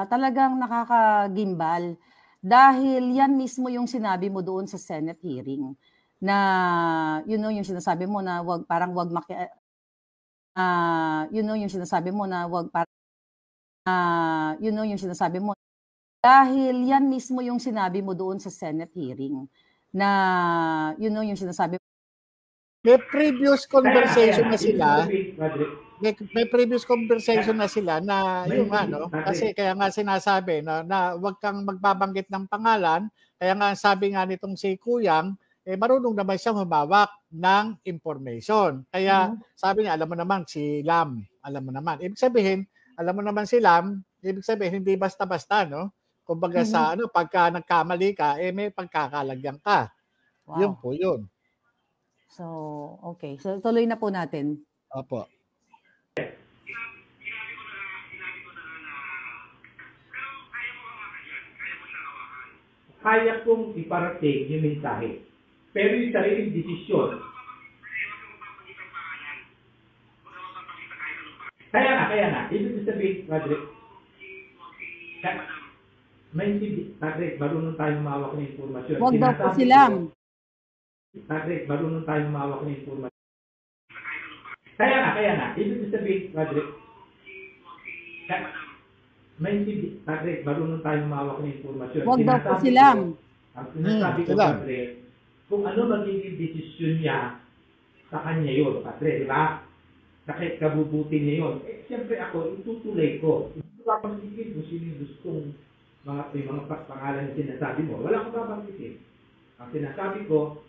talagang nakakagimbal dahil yan mismo yung sinabi mo doon sa Senate hearing na yung sinasabi mo na yung sinasabi mo na yung sinasabi mo dahil yan mismo yung sinabi mo doon sa Senate hearing na yung sinasabi mo. May previous conversation na sila. May previous conversation na sila na yung kasi kaya nga sinasabi na wag kang magbabanggit ng pangalan, kaya nga sabi nga nitong si Kuyang, marunong naman siyang humawak ng information. Kaya sabi niya, alam mo naman si Lam, alam mo naman. Ibig sabihin, alam mo naman si Lam, ibig sabihin hindi basta-basta, no? Kumbaga sa pagka nagkamali ka, may pagkakalagyan ka. Wow. Yun po yun. So, okay. So, tuloy na po natin. Opo. Kaya kong iparating yung mensahe. Pero yung sariling desisyon. Kaya nga. Ibig sabihin, Padre, Padre, marunong tayong mawak ng informasyon. Huwag daw po silang. Padre, marunong tayong mawak ng informasyon. Kaya nga. Ibig sabihin, Padre, Padre, marunong tayong mawak ng informasyon. Huwag daw po silang. Ang sinasabi ko, Padre, kung ano magiging desisyon niya, sa kanya yun, Padre, di ba? Kahit kabubuti niya yun. Siyempre ako, itutulay ko. Hindi ko babanggitin kung sino yung gustong mga pangalan na sinasabi mo. Wala akong babanggitin. Ang sinasabi ko,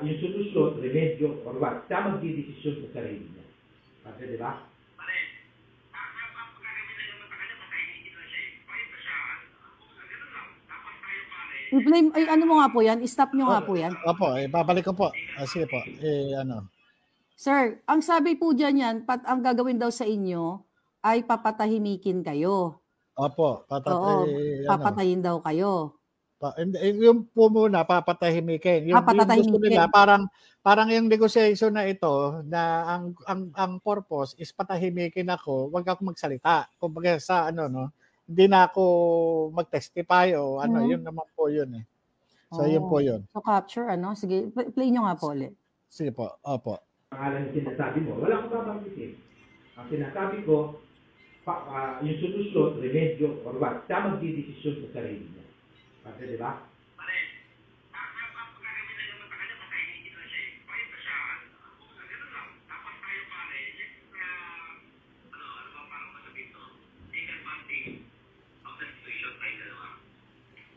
yung solusyon, remedyo, or what, siya magdidesisyon sa sarili niya. Padre, di ba? I-blame, ano mo nga po yan? I-stop nyo nga po yan. Opo, babalik ko po. Sige po. Sir, ang sabi po dyan yan, ang gagawin daw sa inyo ay papatahimikin kayo. Opo. Papatayin daw kayo. Yung po muna, papatahimikin. Yung gusto nila, parang yung negotiation na ito, na ang purpose is patahimikin ako, wag ako magsalita. Kumbaga sa hindi na ako mag-testify o yun naman po yun eh. So yun po yun. So capture, sige, play nyo nga po ulit. Sige po, opo. Pangalan yung sinasabi mo, wala akong babanggitin. Ang sinasabi ko, yung solusyon, remedyo, or what, siya magdidesisyon sa sarili niya. Kasi di ba?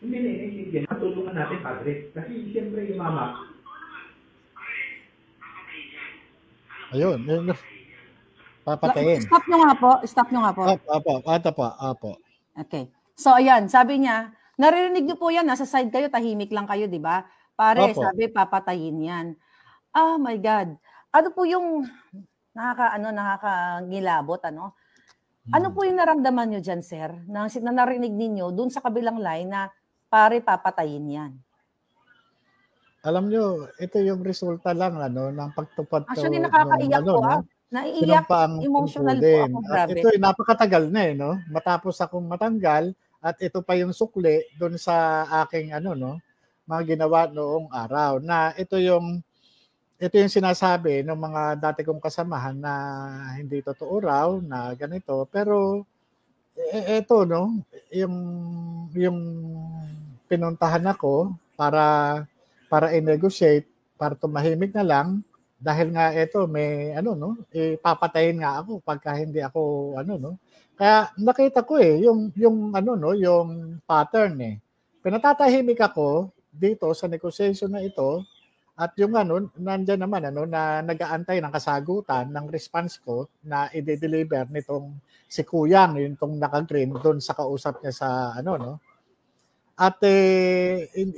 Hindi. Matulungan natin, Padre. Kasi siyempre yung mama. Ayun. Papatayin. Stop nyo nga po. Opo. Okay. So, ayan. Sabi niya, naririnig nyo po yan. Nasa side kayo, tahimik lang kayo, di ba? Pare, sabi, papatayin yan. Oh my God. Ano po yung nakakangilabot, Ano po yung naramdaman nyo dyan, sir? Na narinig ninyo dun sa kabilang line na pare, papatayin yan. Alam nyo, ito yung resulta lang ng pagtupad. Actually, nakakaiyak po. Naiiyak, emotional po ako. At ito ay napakatagal na no? Matapos akong matanggal at ito pa yung sukli doon sa aking mga ginawa noong araw. Na ito yung sinasabi ng mga dati kong kasamahan na hindi totoo raw na ganito. Pero ito yung pinuntahan ako para i-negotiate, para tumahimik na lang dahil nga ito may papatayin nga ako pagka hindi ako Kaya nakita ko yung pattern eh. Pinatatahimik ako dito sa negotiation na ito at yung nandiyan naman na nag-aantay ng kasagutan ng response ko na i-deliver nitong si Kuyang, yung naka-green doon sa kausap niya sa At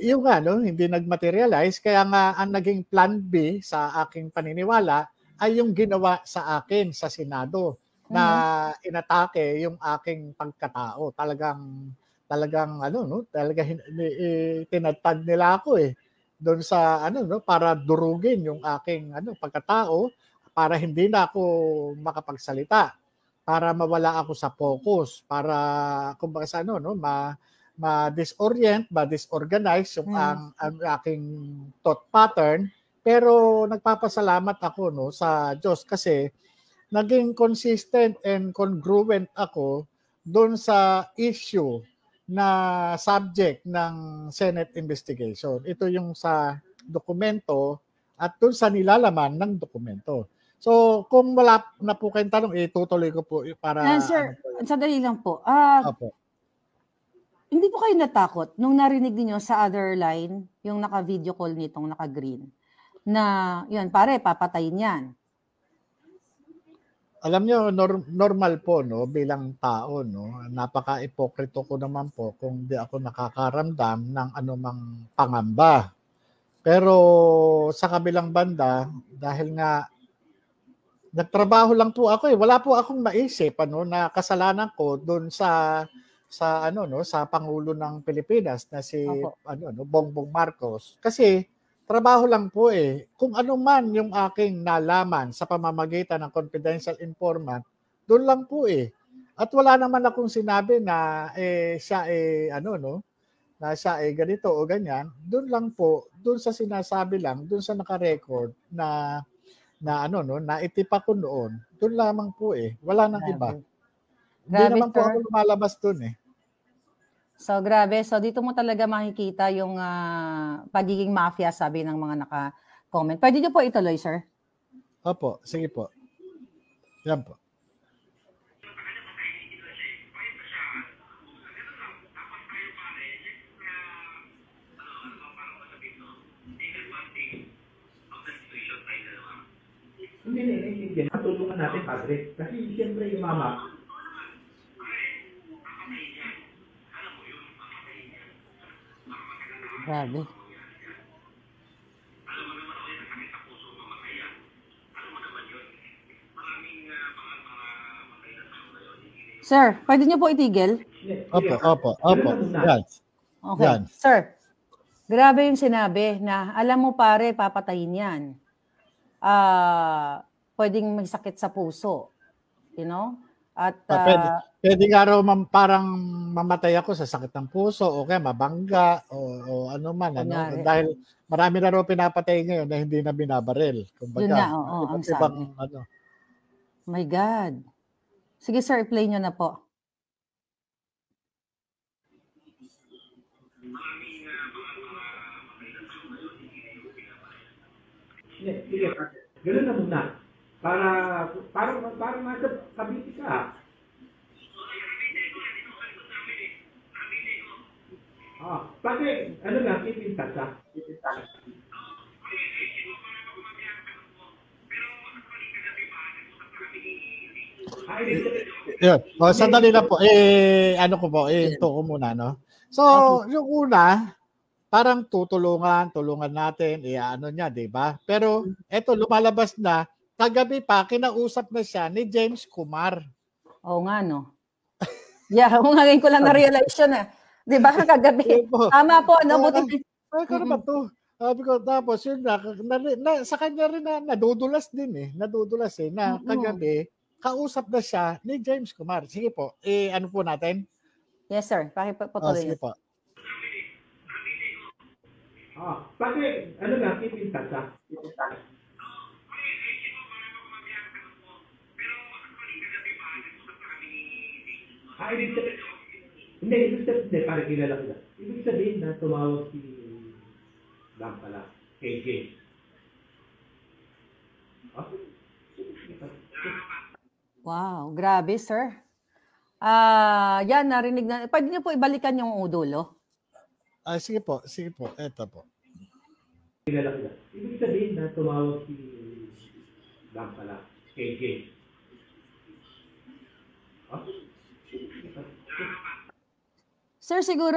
yung hindi nagmaterialize, kaya nga ang naging plan B sa aking paniniwala ay yung ginawa sa akin sa Senado na inatake yung aking pagkatao. Talagang tinatag nila ako doon sa para durugin yung aking pagkatao para hindi na ako makapagsalita. para mawala ako sa focus, para kumbaga sa ano, no, ma-disorient, ma-disorganize yung ang aking thought pattern. Pero nagpapasalamat ako, no, sa Diyos kasi naging consistent and congruent ako doon sa issue na subject ng Senate investigation. Ito yung sa dokumento at doon sa nilalaman ng dokumento. So, kung wala na po kayong tanong, itutuloy ko po para... Sir, sandali lang po. Opo. Hindi po kayo natakot nung narinig niyo sa other line, yung naka-video call nitong naka-green, na yun, pare, papatayin yan. Alam niyo, normal po, no, bilang tao, no, napaka-ipokrito ko naman po kung di ako nakakaramdam ng anumang pangamba. Pero sa kabilang banda, dahil nga nagtrabaho lang po ako, wala po akong maisip na kasalanan ko doon sa ano, no, sa Pangulo ng Pilipinas na si Bongbong Marcos. Kasi trabaho lang po Kung ano man yung aking nalaman sa pamamagitan ng confidential informant, doon lang po At wala naman akong sinabi na siya na siya ganito o ganyan. Doon lang po, doon sa sinasabi lang, doon sa naka-record na naitipa ko noon. Doon lamang po Wala nang iba. Hindi naman po ako lumalabas doon So, grabe. So, dito mo talaga makikita yung pagiging mafia, sabi ng mga naka-comment. Pwede niyo po ituloy, sir? Opo, sige po. Yan po. Hindi. Matulungan natin, Padre. Kasi siyempre yung mama, grabe. Sir, pwede niyo po itigil? Opo. Yan. Okay. Yan. Sir, grabe yung sinabi na alam mo pare, papatayin yan. Pwedeng may sakit sa puso. You know? At pwede nga raw parang mamatay ako sa sakit ng puso o kaya mabangga o ano man. Dahil marami na raw pinapatay ngayon na hindi na binabaril. Kumbaga, yun nga, ang sabi. My God. Sige sir, i-play nyo na po. Sige. Ganun na muna. Para nasa Cavite ka. Pati, ano lang, ipintas ha? Yun. Sandali lang po. Ito ko muna, no? So, yung una, parang tulungan natin, niya, di ba? Pero, eto, lumalabas na, kagabi pa, kinausap na siya ni James Kumar. Oo nga, no? Yeah, ngayon ko lang na-realize yun Di ba, kagabi? Tama po, buti. Ano ba to? Tapos yun sa kanya rin nadudulas din Nadudulas na kagabi, kausap na siya ni James Kumar. Sige po, ano po natin? Yes, sir. Pakipatuloy. Sige po. Pati, ano lang, ipintas ha? Ibig sabihin, parang kilala ko na. Ibig sabihin na tumawag si Bang pala, KJ. Wow, grabe, sir. Yan, narinig na. Pwede niyo po ibalikan yung udulo? Sige po. Eto po. Kilala ko na. Ibig sabihin na tumawag si Bang pala, KJ. Sir, siguro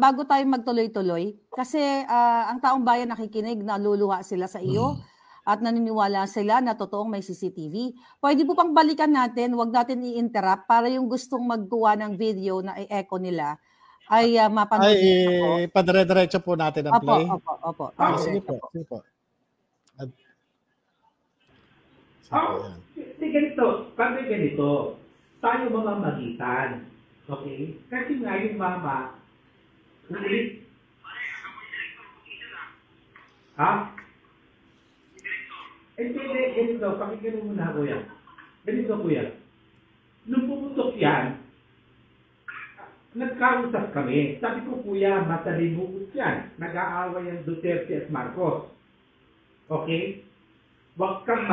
bago tayo magtuloy-tuloy, kasi ang taong bayan nakikinig, naluluha sila sa iyo at naniniwala sila na totoong may CCTV. Pwede po pang balikan natin, wag natin i-interrupt para yung gustong magkuha ng video na i-echo nila ay mapanood. Padire-diretso po natin ang play. Opo. Sige po. Ganito. tayo mamamagitan. Okay? Kasi nga yung mama, ulit. Ha? Hindi, ganito, pakinggan mo muna, kuya. Ganito, kuya. Nung pumutok yan, nagkausap kami. Sabi ko, kuya, matalimugot yan. Nag-aaway ang Duterte at Marcos. Okay? Huwag kang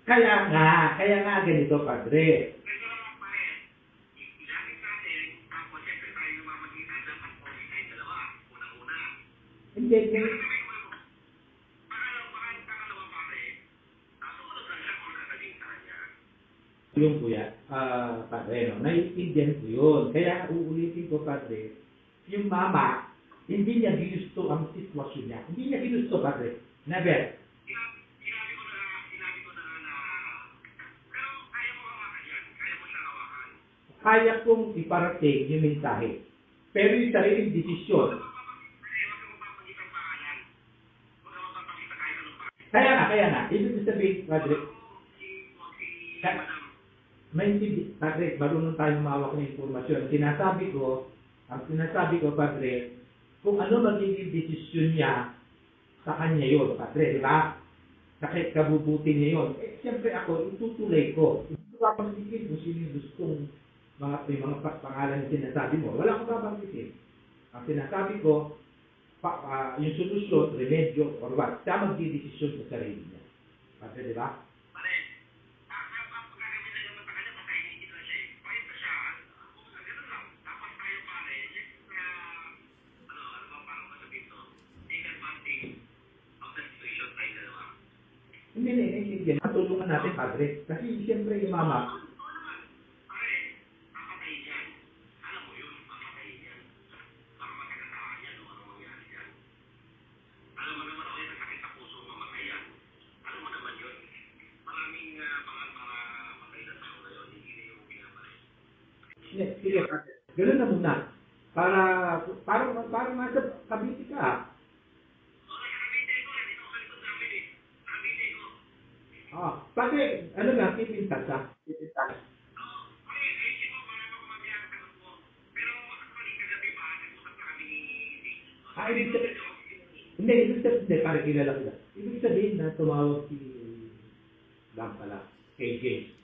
Kaya nga ganito, padre. Hindi. Yung kuya, padre, no? Naiintindihan ko yun. Kaya uulitin ko, padre, yung mama, hindi niya ginusto ang sitwasyon niya. Hindi niya ginusto, padre. Never. Kaya kong iparating yung mensahe. Pero yung sariling desisyon. Kaya nga. Ibig sabihin, padre, padre, marunong tayong mawak ng informasyon. Ang sinasabi ko, padre, kung ano magiging desisyon niya, sa kanya yun, padre, di ba? Kahit kabubuti niya yun. Siyempre ako, itutuloy ko. Hindi ko papanggitin kung sino yung gustong may mga pangalan na sinasabi mo. Wala akong papanggitin. Ang sinasabi ko, yung solusyon, remedyo, or what, siya magdidesisyon sa sarili niya. Padre, di ba? Hindi. Matulungan natin, padre. Kasi siyempre yung mama. Sige, padre. Ganun na muna. Para nasa Cavite ka. Padre, ano nga, keep in touch, ha? Keep in touch. Ibig sabihin, para kilala ko. Ibig sabihin na tumawag si Lam pala, kay James.